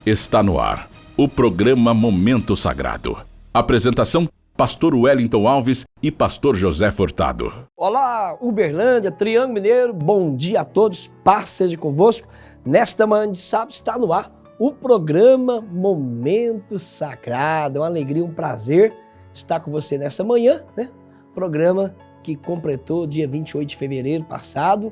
Está no ar o programa Momento Sagrado. Apresentação: Pastor Wellington Alves e Pastor José Furtado. Olá, Uberlândia, Triângulo Mineiro, bom dia a todos, paz seja convosco. Nesta manhã de sábado está no ar o programa Momento Sagrado. É uma alegria, um prazer estar com você nessa manhã, né? Programa que completou dia 28 de fevereiro passado.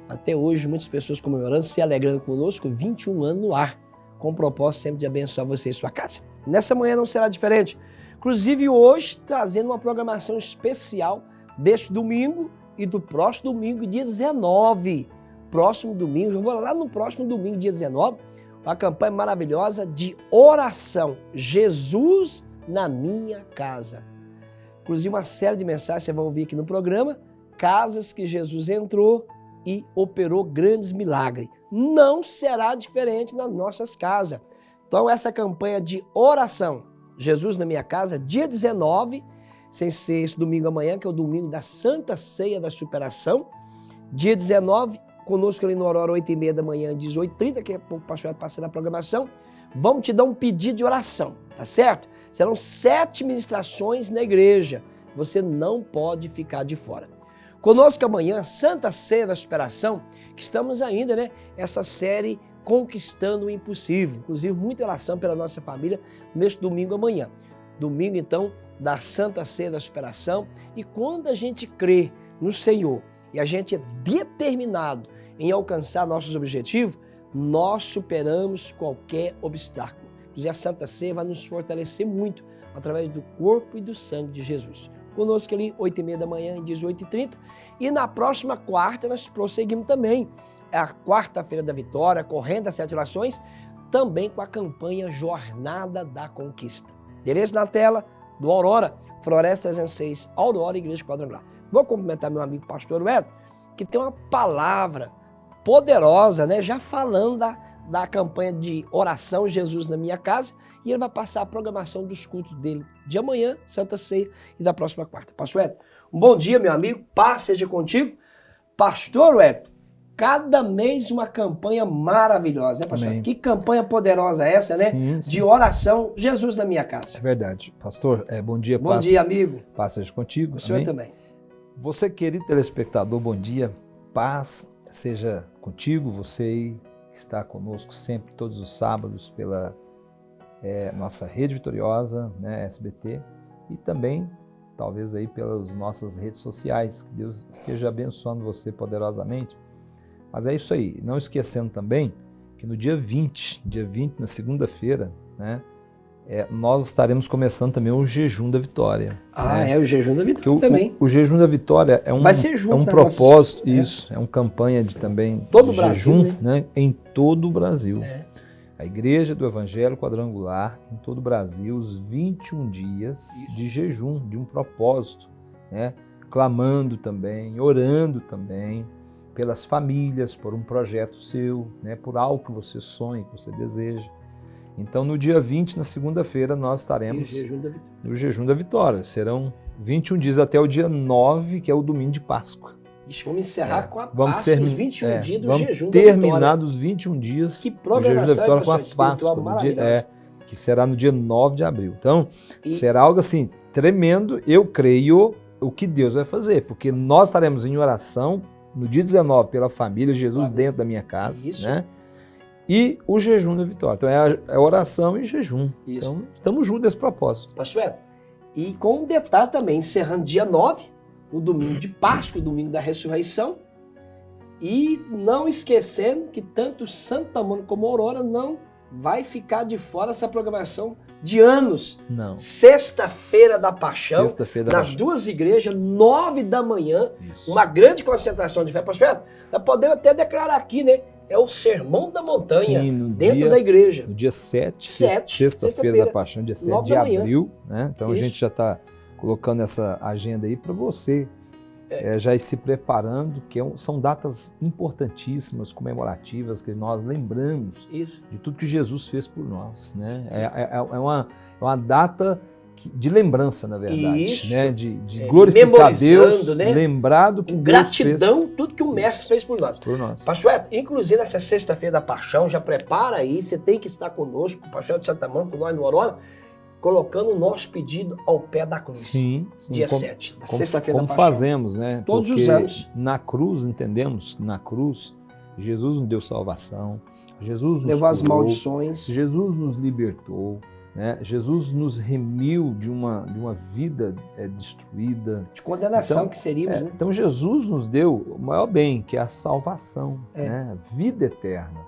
Até hoje, muitas pessoas comemorando, se alegrando conosco, 21 anos no ar, com o propósito sempre de abençoar você e sua casa. Nessa manhã não será diferente. Inclusive hoje, trazendo uma programação especial deste domingo e do próximo domingo, dia 19. Próximo domingo, eu vou lá no próximo domingo, dia 19, uma campanha maravilhosa de oração. Jesus na minha casa. Inclusive uma série de mensagens você vai ouvir aqui no programa, casas que Jesus entrou e operou grandes milagres. Não será diferente nas nossas casas. Então essa campanha de oração, Jesus na minha casa, dia 19, sem ser esse domingo amanhã, que é o domingo da Santa Ceia da Superação. Dia 19, conosco ali no Aurora, 8h30 da manhã, 18h30, daqui a pouco o pastor vai passar na programação. Vamos te dar um pedido de oração, tá certo? Serão 7 ministrações na igreja. Você não pode ficar de fora. Conosco amanhã, Santa Ceia da Superação, que estamos ainda, né? Essa série Conquistando o Impossível. Inclusive, muita oração pela nossa família neste domingo amanhã. Domingo, então, da Santa Ceia da Superação. E quando a gente crê no Senhor e a gente é determinado em alcançar nossos objetivos, nós superamos qualquer obstáculo. Inclusive, a Santa Ceia vai nos fortalecer muito através do corpo e do sangue de Jesus. Conosco ali, 8h30 da manhã, 18h30. E na próxima quarta, nós prosseguimos também. É a quarta-feira da vitória, correndo as 7 orações, também com a campanha Jornada da Conquista. Endereço na tela do Aurora, Floresta 306, Aurora, Igreja Quadrangular. Vou cumprimentar meu amigo pastor Wellington, que tem uma palavra poderosa, né? Já falando da campanha de oração Jesus na minha casa, e ele vai passar a programação dos cultos dele de amanhã, Santa Ceia, e da próxima quarta. Pastor Wellington, um bom dia, meu amigo, paz seja contigo. Pastor Wellington, cada mês uma campanha maravilhosa, né, pastor? Amém. Que campanha poderosa é essa, né? Sim, sim. De oração, Jesus na minha casa. É verdade. Pastor, bom dia, bom dia, amigo. Paz seja contigo. O senhor também. Você, querido telespectador, bom dia, paz seja contigo, você que está conosco sempre, todos os sábados, pela nossa Rede Vitoriosa, né, SBT, e também, talvez aí pelas nossas redes sociais. Que Deus esteja abençoando você poderosamente. Mas é isso aí, não esquecendo também que no dia 20, na segunda-feira, né, nós estaremos começando também o Jejum da Vitória. O Jejum da Vitória também. O Jejum da Vitória é um, vai ser junto, é um propósito, isso, é uma campanha de também todo de Brasil, jejum, né, em todo o Brasil. A Igreja do Evangelho Quadrangular, em todo o Brasil, os 21 dias de jejum, de um propósito, né, clamando também, orando também, pelas famílias, por um projeto seu, né, por algo que você sonha, que você deseja. Então, no dia 20, na segunda-feira, nós estaremos no Jejum da Vitória. Serão 21 dias até o dia 9, que é o domingo de Páscoa. Vamos encerrar com a Páscoa, os 21 dias do Jejum da Vitória. Vamos terminar os 21 dias do Jejum da Vitória com a Páscoa, que será no dia 9 de abril. Então, será algo assim, tremendo. Eu creio o que Deus vai fazer, porque nós estaremos em oração no dia 19 pela família, Jesus dentro da minha casa, né? E o Jejum da Vitória. Então é oração e jejum. Isso. Então estamos juntos nesse propósito. Pastor, e com um detalhe também, encerrando dia 9, o domingo de Páscoa, o domingo da ressurreição, e não esquecendo que tanto Santa Mônica como Aurora não vai ficar de fora essa programação de anos. Não. Sexta-feira da Paixão, nas duas igrejas, 9 da manhã, isso. Uma grande concentração de fé. Pastor, nós podemos até declarar aqui, né? É o Sermão da Montanha, dentro da igreja. No dia 7, sexta-feira da Paixão, dia 7 de abril. Né? Então a gente já está colocando essa agenda aí para você já ir se preparando, que são datas importantíssimas, comemorativas, que nós lembramos de tudo que Jesus fez por nós. Né? É uma data de lembrança, na verdade, Isso. né? De glorificar Deus, né? lembrado que Com Deus gratidão, fez tudo que o Mestre fez por nós. por nós. Pastor Edson, inclusive nessa sexta-feira da Paixão, já prepara aí, você tem que estar conosco, o Pastor de Santa Mão, com nós no Aurora, colocando o nosso pedido ao pé da cruz. Sim. Dia 7, da sexta-feira da Como Paixão. fazemos, né? Todos Porque os anos. na cruz, entendemos que na cruz, Jesus nos deu salvação, Jesus nos Levou as curou, maldições. Jesus nos libertou, né? Jesus nos remiu de uma vida destruída. De condenação Então, que seríamos, né? Então Jesus nos deu o maior bem, que é a salvação, É. né? A vida eterna.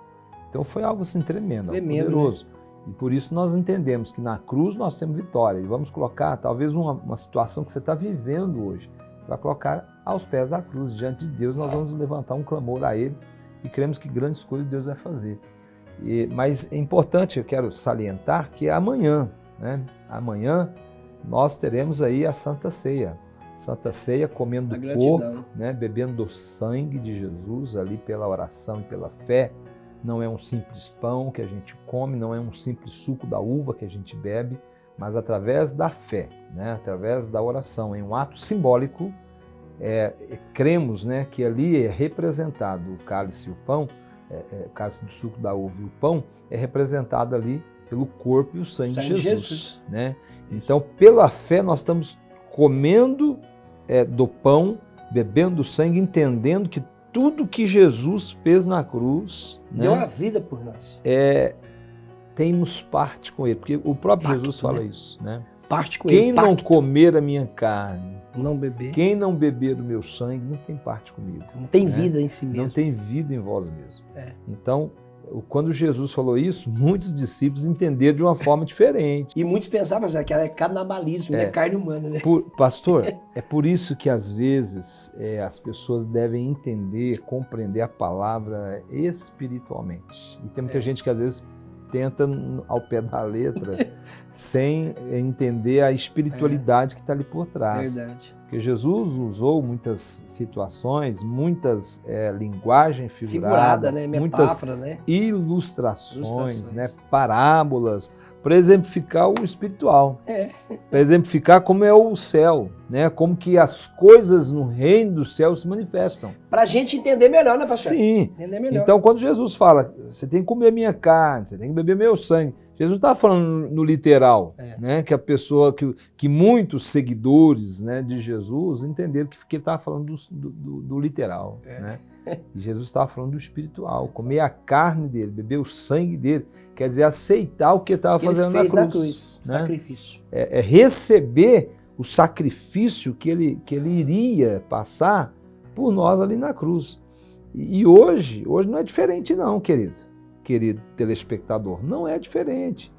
Então foi algo assim tremendo, algo Tremendo, poderoso. E por isso nós entendemos que na cruz nós temos vitória. E vamos colocar talvez uma situação que você está vivendo hoje. Você vai colocar aos pés da cruz, diante de Deus, nós vamos levantar um clamor a Ele e cremos que grandes coisas Deus vai fazer. Mas é importante, eu quero salientar que amanhã, né? Amanhã nós teremos aí a Santa Ceia. Santa Ceia comendo A do gratidão. corpo, né? Bebendo do sangue de Jesus ali pela oração e pela fé. Não é um simples pão que a gente come, não é um simples suco da uva que a gente bebe, mas através da fé, né? Através da oração, em um ato simbólico, cremos, né, que ali é representado o cálice e o pão, o cálice do suco da uva e o pão é representado ali pelo corpo e o sangue de Jesus. Né? Então, pela fé, nós estamos comendo do pão, bebendo do sangue, entendendo que tudo que Jesus fez na cruz, Deu né, a vida por nós. temos parte com ele, porque o próprio Pacto, Jesus fala né? isso, né? Parte com Quem ele. não Pacto. comer a minha carne, Não beber. quem não beber do meu sangue, não tem parte comigo. Não tem né? vida em si mesmo. Não tem vida em vós mesmo. É. Então, quando Jesus falou isso, muitos discípulos entenderam de uma forma diferente. E muitos pensavam que era canibalismo, né? Carne humana, né? Pastor, é por isso que às vezes as pessoas devem entender, compreender a palavra espiritualmente. E tem muita gente que às vezes tenta ao pé da letra sem entender a espiritualidade que está ali por trás. Verdade. Porque Jesus usou muitas situações, muitas linguagem figurada, né? muitas Metáfora, né? ilustrações, né? Parábolas, para exemplificar o espiritual, para exemplificar como é o céu, né? Como que as coisas no reino do céu se manifestam. Para a gente entender melhor, né, pastor? Sim. Entender melhor. Então, quando Jesus fala, você tem que comer minha carne, você tem que beber meu sangue, Jesus não está falando no literal, né? Que a pessoa, que muitos seguidores, né, de Jesus entenderam que ele estava falando do literal, né? E Jesus estava falando do espiritual, comer a carne dele, beber o sangue dele, quer dizer, aceitar o que ele estava fazendo na cruz. Né? Sacrifício. É receber o sacrifício que ele iria passar por nós ali na cruz. E hoje não é diferente não, querido telespectador, não é diferente.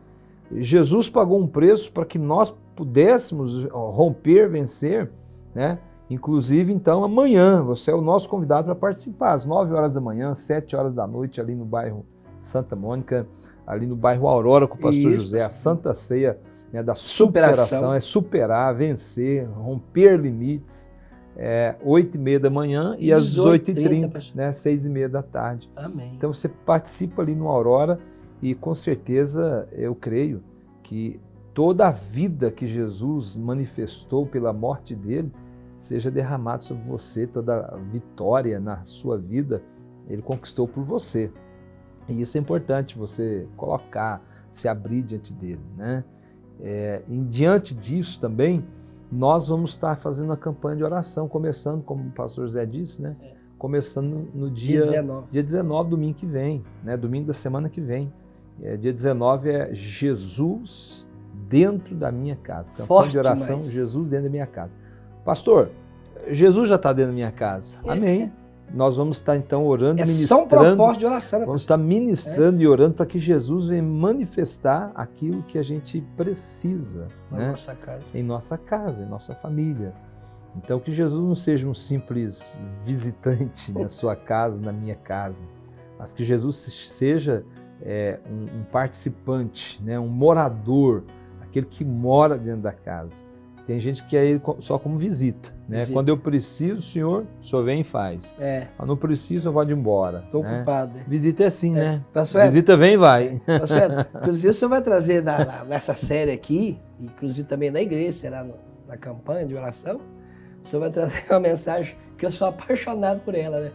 Jesus pagou um preço para que nós pudéssemos romper, vencer, né? Inclusive, então, amanhã, você é o nosso convidado para participar, às 9 horas da manhã, 7 horas da noite, ali no bairro Santa Mônica, ali no bairro Aurora, com o pastor José, a Santa Ceia, né, da superação, é superar, vencer, romper limites, 8h30 da manhã e às 18h30, né, 6h30 da tarde. Amém. Então você participa ali no Aurora e com certeza eu creio que toda a vida que Jesus manifestou pela morte dele seja derramada sobre você, toda a vitória na sua vida ele conquistou por você. E isso é importante você colocar, se abrir diante dele, né? E diante disso também, nós vamos estar fazendo uma campanha de oração, começando, como o pastor Zé disse, né? Começando no dia 19, domingo que vem, né? Domingo da semana que vem. Dia 19 é Jesus dentro da minha casa. Campanha Forte de oração, demais. Jesus dentro da minha casa. Pastor, Jesus já está dentro da minha casa. Amém. Nós vamos estar então orando, ministrando. Só um propósito de oração, né, vamos estar ministrando e orando para que Jesus venha manifestar aquilo que a gente precisa, né? Em nossa casa, em nossa família. Então que Jesus não seja um simples visitante na sua casa, na minha casa, mas que Jesus seja um participante, né? Um morador, aquele que mora dentro da casa. tem gente que quer ele só como visita, né? Visita. Quando eu preciso, o senhor vem e faz. Quando não preciso, eu vou embora. Estou né? ocupado. Visita é assim, né? Pastor Ed, Visita vem e vai. Pastor Ed, inclusive você vai trazer nessa série aqui, inclusive também na igreja, será na campanha de oração, você vai trazer uma mensagem que eu sou apaixonado por ela, né?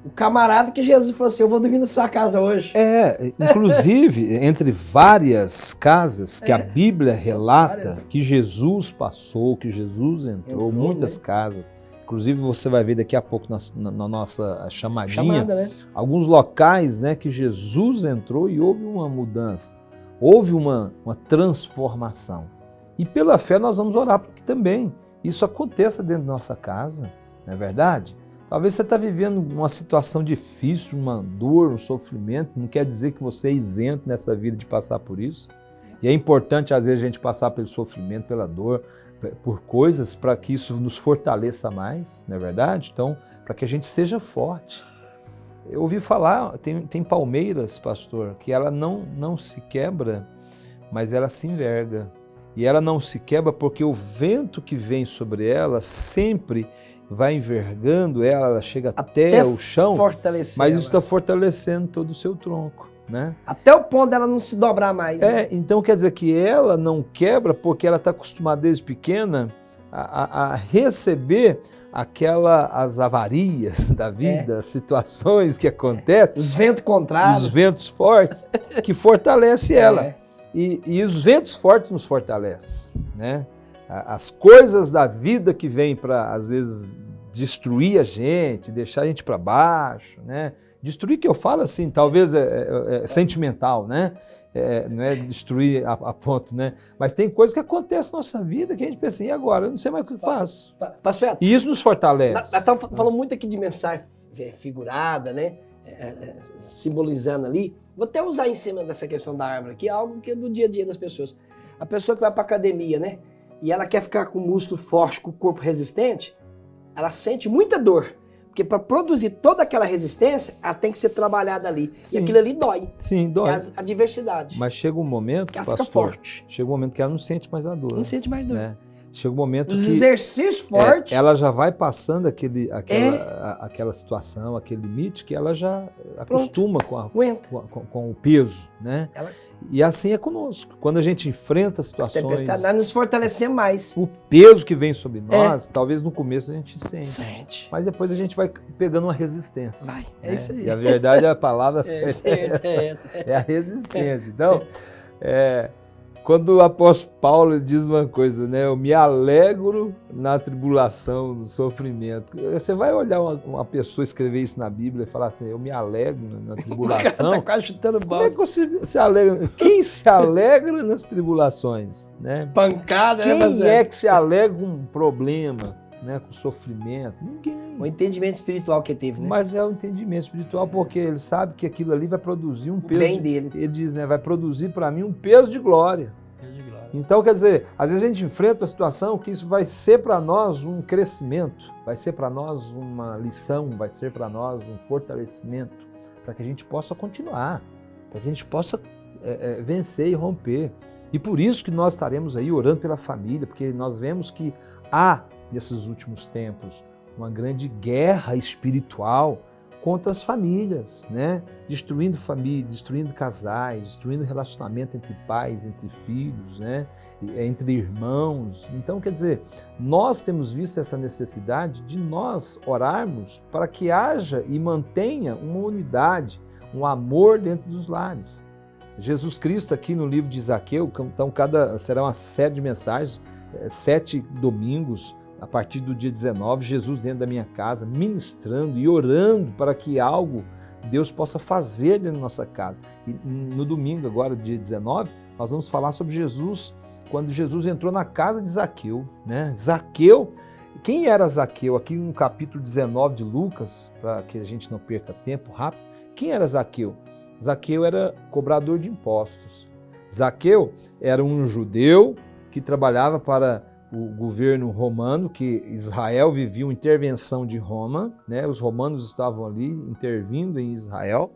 O camarada que Jesus falou assim, eu vou dormir na sua casa hoje. Inclusive, entre várias casas que a Bíblia relata que Jesus passou, que Jesus entrou, muitas casas. Inclusive, você vai ver daqui a pouco na nossa chamadinha, né? alguns locais, né, que Jesus entrou e houve uma mudança, houve uma transformação. E pela fé nós vamos orar para que também isso aconteça dentro da nossa casa, não é verdade? Talvez você está vivendo uma situação difícil, uma dor, um sofrimento, não quer dizer que você é isento nessa vida de passar por isso. E é importante, às vezes, a gente passar pelo sofrimento, pela dor, por coisas, para que isso nos fortaleça mais, não é verdade? Então, para que a gente seja forte. Eu ouvi falar, tem palmeiras, pastor, que ela não se quebra, mas ela se enverga. E ela não se quebra porque o vento que vem sobre ela sempre vai envergando ela chega até o chão, mas isso está fortalecendo todo o seu tronco, né? Até o ponto dela não se dobrar mais. Né? Então quer dizer que ela não quebra porque ela está acostumada desde pequena a receber as avarias da vida, as situações que acontecem, os ventos contrários, os ventos fortes que fortalecem ela. E os ventos fortes nos fortalecem, né? As coisas da vida que vêm para, às vezes, destruir a gente, deixar a gente para baixo, né? Destruir, que eu falo assim, talvez é sentimental, né? Não é destruir a ponto, né? Mas tem coisas que acontecem na nossa vida que a gente pensa, e agora? Eu não sei mais o que eu faço. E isso nos fortalece. Nós estamos falando muito aqui de mensagem figurada, né? Simbolizando ali. Vou até usar em cima dessa questão da árvore aqui, algo que é do dia a dia das pessoas. A pessoa que vai para academia, né? E ela quer ficar com o músculo forte, com o corpo resistente, ela sente muita dor. Porque para produzir toda aquela resistência, ela tem que ser trabalhada ali. Sim. E aquilo ali dói. Sim, dói. É a diversidade. Mas chega um momento, que ela pastor, fica forte. Chega um momento que ela não sente mais a dor. Não sente mais dor. Né? Chega um momento Os que exercícios fortes. Ela já vai passando aquela situação, aquele limite, que ela já acostuma com o peso, né? E assim é conosco. Quando a gente enfrenta situações, nós nos fortalecer mais. O peso que vem sobre nós, talvez no começo a gente sente. Mas depois a gente vai pegando uma resistência. É isso aí. E a verdade, a palavra certa é a resistência. Então, quando o apóstolo Paulo diz uma coisa, né? Eu me alegro na tribulação, no sofrimento. Você vai olhar uma pessoa escrever isso na Bíblia e falar assim, eu me alegro na tribulação. Tá quase chutando balde. Como é que você se alegra? Quem se alegra nas tribulações? Né? Pancada, Quem é que se alegra com um problema, né? Com sofrimento? Ninguém. O entendimento espiritual que ele teve, né? Mas é o entendimento espiritual porque ele sabe que aquilo ali vai produzir um peso. Bem dele. Ele diz, né? Vai produzir para mim um peso de glória. Então, quer dizer, às vezes a gente enfrenta uma situação que isso vai ser para nós um crescimento, vai ser para nós uma lição, vai ser para nós um fortalecimento, para que a gente possa continuar, para que a gente possa vencer e romper. E por isso que nós estaremos aí orando pela família, porque nós vemos que há, nesses últimos tempos, uma grande guerra espiritual contra as famílias, né? Destruindo família, destruindo casais, destruindo relacionamento entre pais, entre filhos, né? Entre irmãos. Então, quer dizer, nós temos visto essa necessidade de nós orarmos para que haja e mantenha uma unidade, um amor dentro dos lares. Jesus Cristo aqui no livro de Zaqueu, então será uma série de mensagens, 7 domingos, a partir do dia 19, Jesus dentro da minha casa, ministrando e orando para que algo Deus possa fazer dentro da nossa casa. E no domingo, agora, dia 19, nós vamos falar sobre Jesus, quando Jesus entrou na casa de Zaqueu. Né? Zaqueu, quem era Zaqueu? Aqui no capítulo 19 de Lucas, para que a gente não perca tempo rápido, quem era Zaqueu? Zaqueu era cobrador de impostos. Zaqueu era um judeu que trabalhava para o governo romano, que Israel vivia uma intervenção de Roma, né? Os romanos estavam ali intervindo em Israel,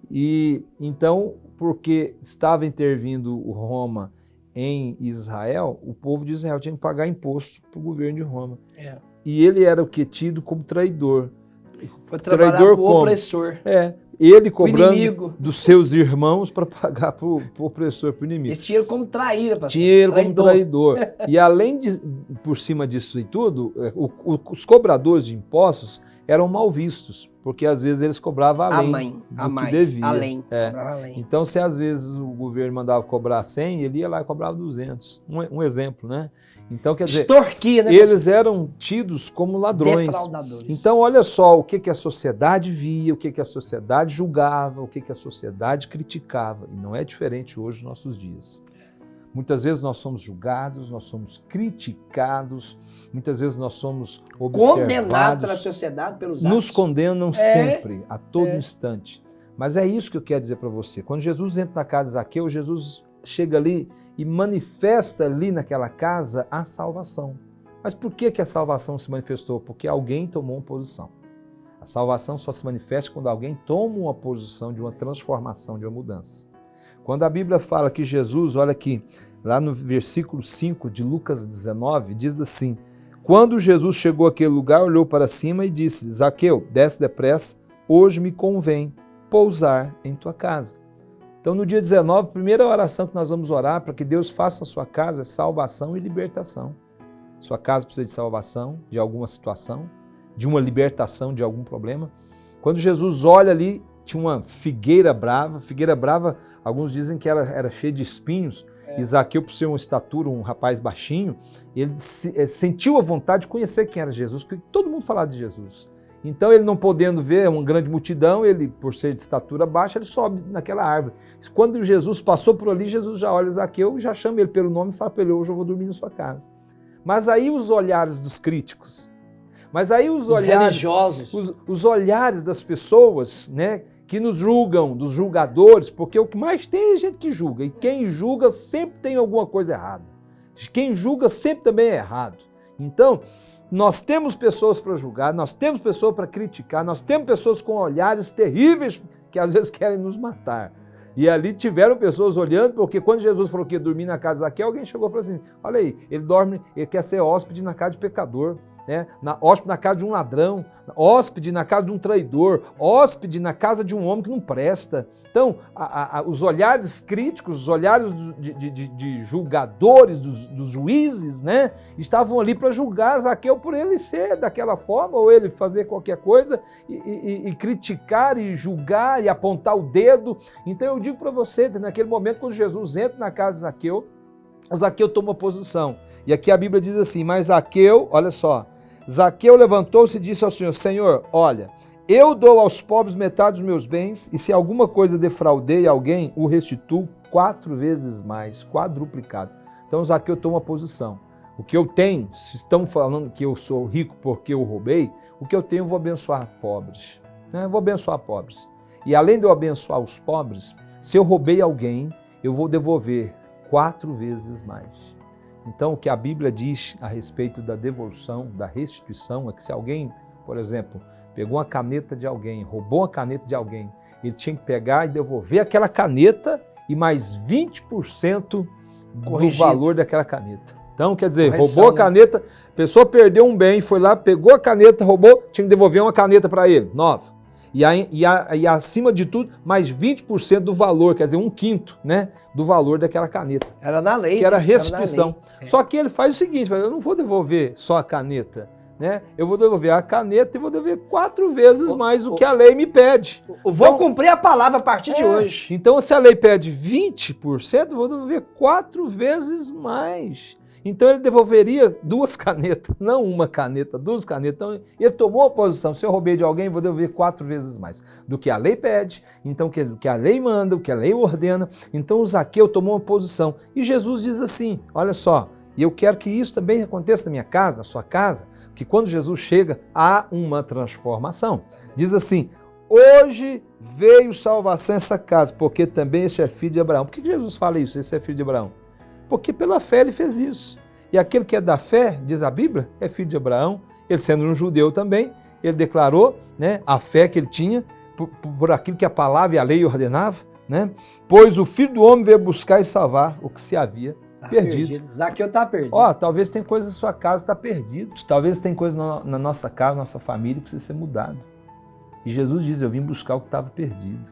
e então, porque estava intervindo o Roma em Israel, o povo de Israel tinha que pagar imposto para o governo de Roma. É. E ele era o que? Tido como traidor. Foi trabalhar Traidor pro como? opressor. Ele O cobrando inimigo. dos seus irmãos para pagar para o opressor, para o inimigo. Esse dinheiro como traíra, pastor. Dinheiro como traidor. E além de, por cima disso e tudo, os cobradores de impostos eram mal vistos, porque às vezes eles cobravam além do que devia. Além. É. Cobrava além. Então, se às vezes o governo mandava cobrar 100, ele ia lá e cobrava 200. Um exemplo, né? Então, quer dizer, Extorquia, né? eles eram tidos como ladrões. Defraudadores. Então, olha só o que a sociedade via, o que a sociedade julgava, o que a sociedade criticava. E não é diferente hoje nos nossos dias. Muitas vezes nós somos julgados, nós somos criticados, muitas vezes nós somos observados. Condenados pela sociedade, pelos atos. Nos condenam sempre, a todo instante. Mas é isso que eu quero dizer para você. Quando Jesus entra na casa de Zaqueu, Jesus chega ali e manifesta ali naquela casa a salvação. Mas por que a salvação se manifestou? Porque alguém tomou uma posição. A salvação só se manifesta quando alguém toma uma posição de uma transformação, de uma mudança. Quando a Bíblia fala que Jesus, olha aqui, lá no versículo 5 de Lucas 19, diz assim: quando Jesus chegou àquele lugar, olhou para cima e disse: Zaqueu, desce depressa, hoje me convém pousar em tua casa. Então, no dia 19, a primeira oração que nós vamos orar para que Deus faça a sua casa é salvação e libertação. Sua casa precisa de salvação de alguma situação, de uma libertação de algum problema. Quando Jesus olha ali, tinha uma figueira brava, alguns dizem que era cheia de espinhos. E Zaqueu, por ser uma estatura, um rapaz baixinho, ele sentiu a vontade de conhecer quem era Jesus, porque todo mundo falava de Jesus. Então, ele não podendo ver uma grande multidão, ele, por ser de estatura baixa, ele sobe naquela árvore. Quando Jesus passou por ali, Jesus já olha Zaqueu, já chama ele pelo nome e fala para ele: hoje eu vou dormir na sua casa. Mas aí os olhares dos críticos, mas aí os olhares religiosos, os olhares das pessoas, né, que nos julgam, dos julgadores, porque o que mais tem é gente que julga, e quem julga sempre tem alguma coisa errada. Quem julga sempre também é errado. Então, nós temos pessoas para julgar, nós temos pessoas para criticar, nós temos pessoas com olhares terríveis que às vezes querem nos matar. E ali tiveram pessoas olhando, porque quando Jesus falou que ia dormir na casa de Zaqueu, alguém chegou e falou assim: olha aí, ele quer ser hóspede na casa de pecador, né? Hóspede na casa de um ladrão, hóspede na casa de um traidor, hóspede na casa de um homem que não presta. Então, os olhares críticos, os olhares de julgadores, dos juízes, né, estavam ali para julgar Zaqueu por ele ser daquela forma, ou ele fazer qualquer coisa e criticar e julgar e apontar o dedo. Então eu digo para você, naquele momento quando Jesus entra na casa de Zaqueu toma posição. E aqui a Bíblia diz assim: mas Zaqueu, olha só, Zaqueu levantou-se e disse ao Senhor: Senhor, olha, eu dou aos pobres metade dos meus bens, e se alguma coisa defraudei alguém, o restituo 4 vezes mais, quadruplicado. Então Zaqueu toma posição. O que eu tenho, se estão falando que eu sou rico porque eu roubei, o que eu tenho eu vou abençoar pobres. Né? Vou abençoar pobres. E além de eu abençoar os pobres, se eu roubei alguém, eu vou devolver 4 vezes mais. Então, o que a Bíblia diz a respeito da devolução, da restituição, é que se alguém, por exemplo, pegou uma caneta de alguém, roubou uma caneta de alguém, ele tinha que pegar e devolver aquela caneta e mais 20% do valor daquela caneta. Então, quer dizer, roubou a caneta, a pessoa perdeu um bem, foi lá, pegou a caneta, roubou, tinha que devolver uma caneta para ele, nova. E acima de tudo, mais 20% do valor, quer dizer, 1/5, né, do valor daquela caneta. Era na lei. Que era restituição. Lei. Só que ele faz o seguinte: eu não vou devolver só a caneta, né? Eu vou devolver a caneta e vou devolver 4 vezes mais o que a lei me pede. Vou cumprir a palavra a partir de hoje. Então, se a lei pede 20%, eu vou devolver 4 vezes mais. Então ele devolveria 2 canetas, não uma caneta, 2 canetas. Então ele tomou a posição: se eu roubei de alguém, vou devolver 4 vezes mais do que a lei pede, então do que a lei manda, o que a lei ordena. Então o Zaqueu tomou uma posição. E Jesus diz assim: olha só, e eu quero que isso também aconteça na minha casa, na sua casa, que quando Jesus chega, há uma transformação. Diz assim: hoje veio salvação a essa casa, porque também este é filho de Abraão. Por que Jesus fala isso, esse é filho de Abraão? Porque pela fé ele fez isso. E aquele que é da fé, diz a Bíblia, é filho de Abraão. Ele sendo um judeu também, ele declarou, né, a fé que ele tinha por aquilo que a palavra e a lei ordenava, né? Pois o Filho do Homem veio buscar e salvar o que se havia perdido. Zaqueu tá perdido. Ó, talvez tem coisa na sua casa que está perdido. Talvez tem coisa na nossa casa, na nossa família que precisa ser mudado. E Jesus diz, eu vim buscar o que estava perdido.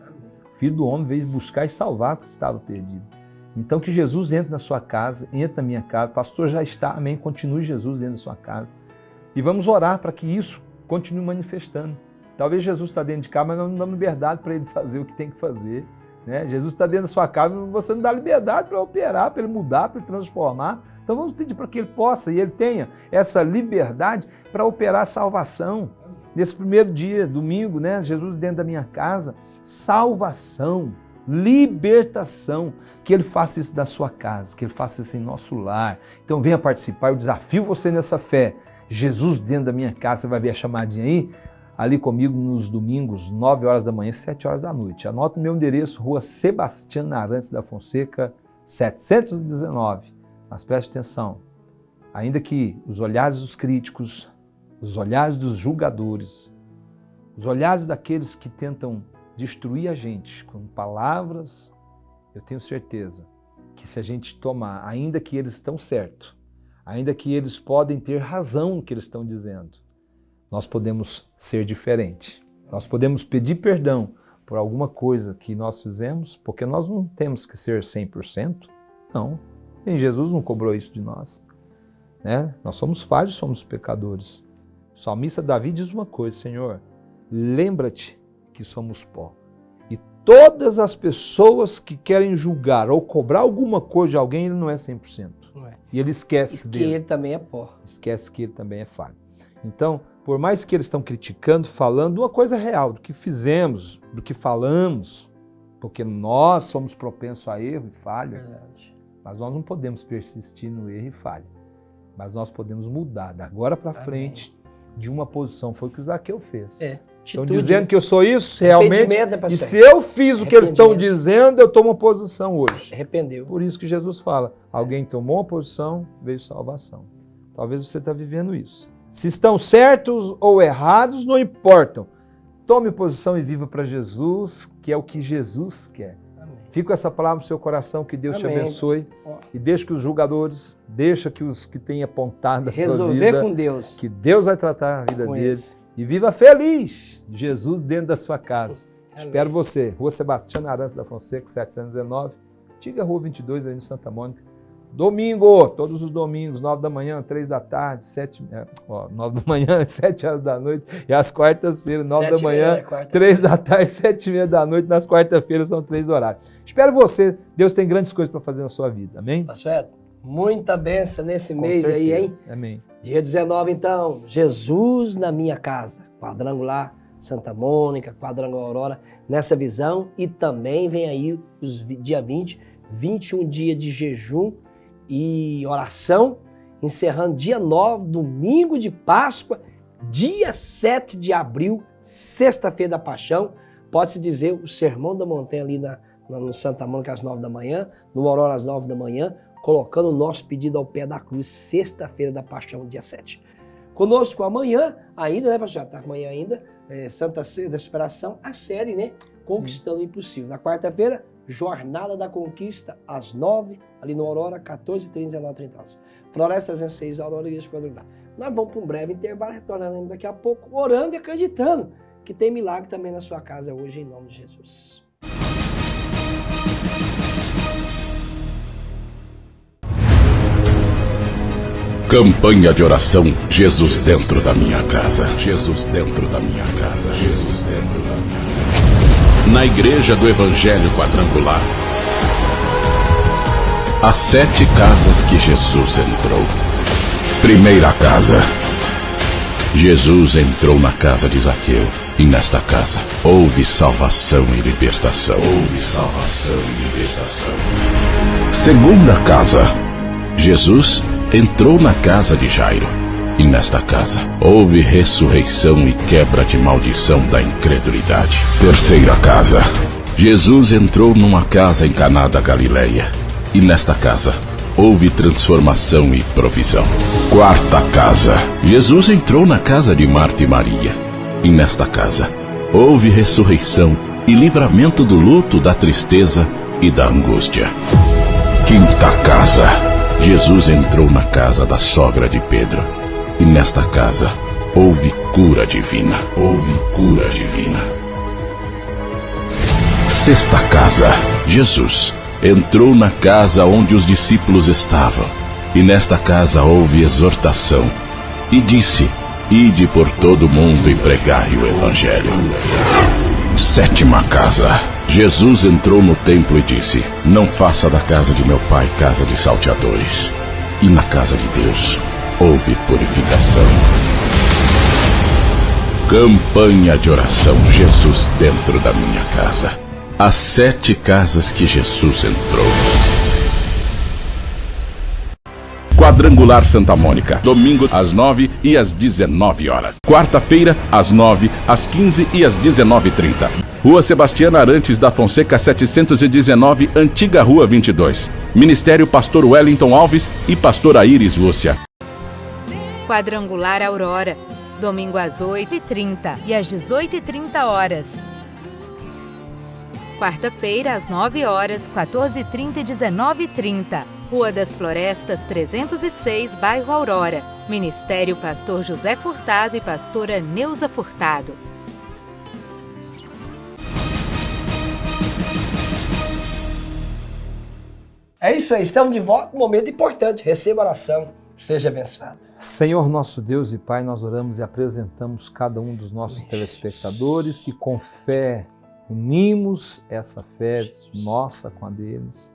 O Filho do Homem veio buscar e salvar o que estava perdido. Então que Jesus entre na sua casa, entre na minha casa. O pastor já está, amém. Continue Jesus dentro da sua casa. E vamos orar para que isso continue manifestando. Talvez Jesus está dentro de casa, mas nós não damos liberdade para ele fazer o que tem que fazer. Né? Jesus está dentro da sua casa, mas você não dá liberdade para operar, para ele mudar, para ele transformar. Então vamos pedir para que ele possa e ele tenha essa liberdade para operar a salvação. Nesse primeiro dia, domingo, né? Jesus dentro da minha casa, salvação, libertação, que ele faça isso da sua casa, que ele faça isso em nosso lar. Então venha participar, eu desafio você nessa fé. Jesus dentro da minha casa, você vai ver a chamadinha aí, ali comigo nos domingos, 9 horas da manhã, 7 horas da noite. Anota o meu endereço, Rua Sebastião Arantes da Fonseca, 719. Mas preste atenção, ainda que os olhares dos críticos, os olhares dos julgadores, os olhares daqueles que tentam destruir a gente com palavras, eu tenho certeza que se a gente tomar, ainda que eles estão certos, ainda que eles podem ter razão no que eles estão dizendo, nós podemos ser diferente. Nós podemos pedir perdão por alguma coisa que nós fizemos, porque nós não temos que ser 100%. Não. Nem Jesus não cobrou isso de nós. Né? Nós somos falhos, somos pecadores. O salmista Davi diz uma coisa, Senhor, lembra-te que somos pó. E todas as pessoas que querem julgar ou cobrar alguma coisa de alguém, ele não é 100%. Não é. E ele esquece dele. Que ele também é pó. Esquece que ele também é falho. Então, por mais que eles estão criticando, falando uma coisa real, do que fizemos, do que falamos, porque nós somos propensos a erro e falhas, verdade. Mas nós não podemos persistir no erro e falha. Mas nós podemos mudar, da agora para frente, de uma posição. Foi o que o Zaqueu fez. Estão dizendo que eu sou isso, realmente, né, e se eu fiz o que eles estão dizendo, eu tomo uma posição hoje. Arrependeu. Por isso que Jesus fala, alguém tomou uma posição, veio salvação. Talvez você está vivendo isso. Se estão certos ou errados, não importam. Tome posição e viva para Jesus, que é o que Jesus quer. Amém. Fica essa palavra no seu coração, que Deus te abençoe. E deixa que os julgadores, deixa que os que têm apontado a tua vida, resolver com Deus. Que Deus vai tratar a vida deles. Esse. E viva feliz, Jesus dentro da sua casa. Amém. Espero você. Rua Sebastião Arantes da Fonseca, 719. Antiga Rua 22, aí no Santa Mônica. Domingo, todos os domingos, 9 da manhã, 3 da tarde, 9 da manhã, 7 horas da noite, e às quartas-feiras, 9 da manhã, 3 da tarde, 7h30 da noite, nas quartas-feiras são 3 horários. Espero você, Deus tem grandes coisas para fazer na sua vida, amém? Pastor Edson, muita bênção nesse mês aí, hein? Amém. Dia 19 então, Jesus na minha casa, Quadrangular Santa Mônica, Quadrangular Aurora, nessa visão, e também vem aí os dia 20, 21 dias de jejum e oração, encerrando dia 9, domingo de Páscoa, dia 7 de abril, sexta-feira da Paixão, pode-se dizer o Sermão da Montanha ali no Santa Mônica às 9 da manhã, no Aurora às 9 da manhã, colocando o nosso pedido ao pé da cruz, sexta-feira da Paixão, dia 7. Conosco amanhã, ainda, né, pastor? Amanhã ainda, Santa Ceia da Superação, a série, né? Conquistando o Impossível. Na quarta-feira, Jornada da Conquista, às 9, ali no Aurora, 14h30, 19h30. Floresta 306, Aurora, Igreja Quadrangular. Nós vamos para um breve intervalo, retornando daqui a pouco, orando e acreditando que tem milagre também na sua casa hoje, em nome de Jesus. Campanha de oração Jesus dentro da minha casa. Jesus dentro da minha casa. Jesus dentro da minha casa. Na Igreja do Evangelho Quadrangular, as 7 casas que Jesus entrou. Primeira casa. Jesus entrou na casa de Zaqueu, e nesta casa houve salvação e libertação. Houve salvação e libertação. Segunda casa. Jesus entrou na casa de Jairo, e nesta casa houve ressurreição e quebra de maldição da incredulidade. Terceira casa. Jesus entrou numa casa em Caná da Galileia, e nesta casa houve transformação e provisão. Quarta casa. Jesus entrou na casa de Marta e Maria, e nesta casa houve ressurreição e livramento do luto, da tristeza e da angústia. Quinta casa. Jesus entrou na casa da sogra de Pedro. E nesta casa houve cura divina. Houve cura divina. Sexta casa. Jesus entrou na casa onde os discípulos estavam. E nesta casa houve exortação. E disse: Ide por todo o mundo e pregai o evangelho. Sétima casa. Jesus entrou no templo e disse: Não faça da casa de meu pai casa de salteadores. E na casa de Deus houve purificação. Campanha de oração. Jesus dentro da minha casa. As 7 casas que Jesus entrou. Quadrangular Santa Mônica, domingo às 9 e às 19 horas. Quarta-feira, às 9, às 15 e às 19h30. Rua Sebastiana Arantes da Fonseca 719, Antiga Rua 22. Ministério Pastor Wellington Alves e Pastora Iris Lúcia. Quadrangular Aurora, domingo às 8h30 e às 18h30 horas. Quarta-feira, às 9 horas, 14h30 e 19h30. Rua das Florestas 306, bairro Aurora. Ministério Pastor José Furtado e Pastora Neuza Furtado. É isso aí, estamos de volta, um momento importante. Receba a oração, seja abençoado. Senhor nosso Deus e Pai, nós oramos e apresentamos cada um dos nossos telespectadores que com fé unimos essa fé nossa com a deles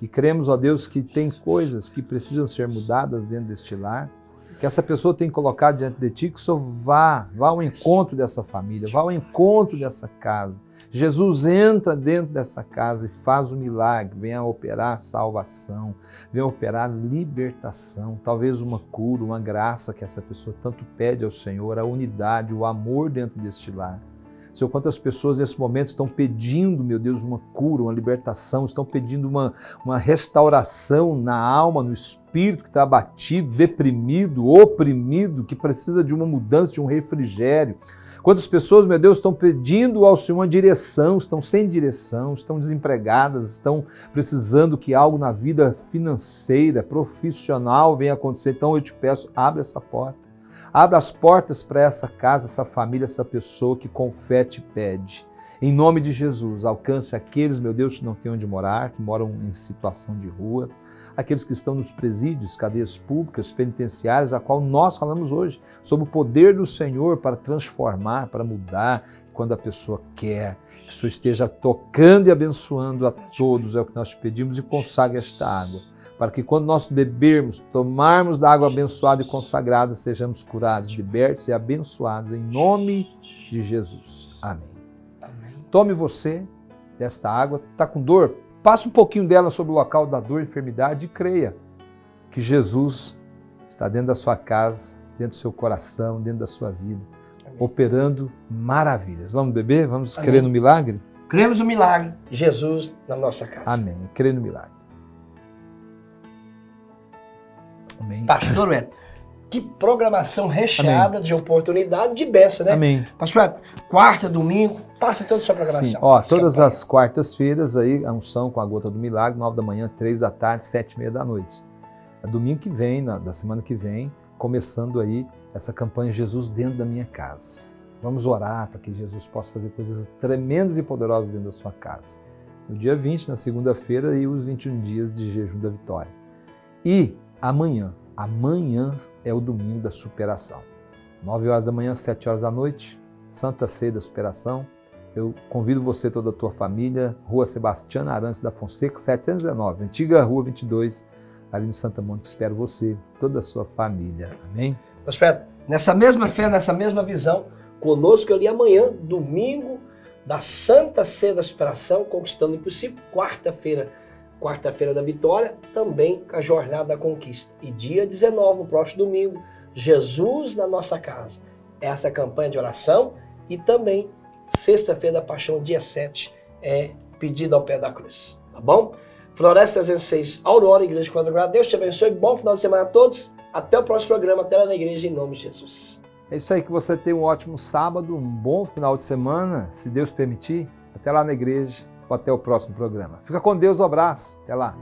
e cremos, ó Deus, que tem coisas que precisam ser mudadas dentro deste lar, que essa pessoa tem colocado diante de Ti, que o Senhor vá ao encontro dessa família, vá ao encontro dessa casa. Jesus entra dentro dessa casa e faz o milagre, venha operar salvação, venha operar libertação, talvez uma cura, uma graça que essa pessoa tanto pede ao Senhor, a unidade, o amor dentro deste lar. Senhor, quantas pessoas nesse momento estão pedindo, meu Deus, uma cura, uma libertação, estão pedindo uma restauração na alma, no espírito que está abatido, deprimido, oprimido, que precisa de uma mudança, de um refrigério. Quantas pessoas, meu Deus, estão pedindo ao Senhor uma direção, estão sem direção, estão desempregadas, estão precisando que algo na vida financeira, profissional venha acontecer. Então eu te peço, abre essa porta. Abra as portas para essa casa, essa família, essa pessoa que com fé te pede. Em nome de Jesus, alcance aqueles, meu Deus, que não têm onde morar, que moram em situação de rua, aqueles que estão nos presídios, cadeias públicas, penitenciárias, a qual nós falamos hoje, sobre o poder do Senhor para transformar, para mudar, quando a pessoa quer. Que o Senhor esteja tocando e abençoando a todos, é o que nós te pedimos, e consagre esta água, para que quando nós bebermos, tomarmos da água abençoada e consagrada, sejamos curados, libertos e abençoados, em nome de Jesus. Amém. Amém. Tome você desta água, está com dor? Passe um pouquinho dela sobre o local da dor e enfermidade e creia que Jesus está dentro da sua casa, dentro do seu coração, dentro da sua vida, amém, operando maravilhas. Vamos beber? Vamos amém, crer no milagre? Cremos no milagre, Jesus na nossa casa. Amém. Crer no milagre. Amém. Pastor Eto, que programação recheada, amém, de oportunidade, de bênção, né? Amém. Pastor Eto, quarta, domingo, passa toda a sua programação. Sim, todas as quartas-feiras aí, a unção com a gota do milagre, 9 da manhã, 3 da tarde, 7h30 da noite. É domingo que vem, da semana que vem, começando aí essa campanha Jesus dentro da minha casa. Vamos orar para que Jesus possa fazer coisas tremendas e poderosas dentro da sua casa. No dia 20, na segunda-feira, e os 21 dias de jejum da vitória. E amanhã é o domingo da superação. 9 horas da manhã, 7 horas da noite, Santa Ceia da Superação. Eu convido você, toda a tua família, Rua Sebastiana Arantes da Fonseca, 719, Antiga Rua 22, ali no Santa Mônica. Espero você, toda a sua família. Amém? Pastor, nessa mesma fé, nessa mesma visão, conosco ali amanhã, domingo da Santa Ceia da Superação, Conquistando o Impossível, quarta-feira da vitória, também com a Jornada da Conquista. E dia 19, no próximo domingo, Jesus na nossa casa. Essa campanha de oração e também sexta-feira da Paixão, dia 7, é pedido ao pé da cruz. Tá bom? Floresta 306, Aurora, Igreja Quadrangular. Deus te abençoe. Bom final de semana a todos. Até o próximo programa. Até lá na igreja, em nome de Jesus. É isso aí, que você tenha um ótimo sábado, um bom final de semana, se Deus permitir. Até lá na igreja ou até o próximo programa. Fica com Deus, um abraço. Até lá.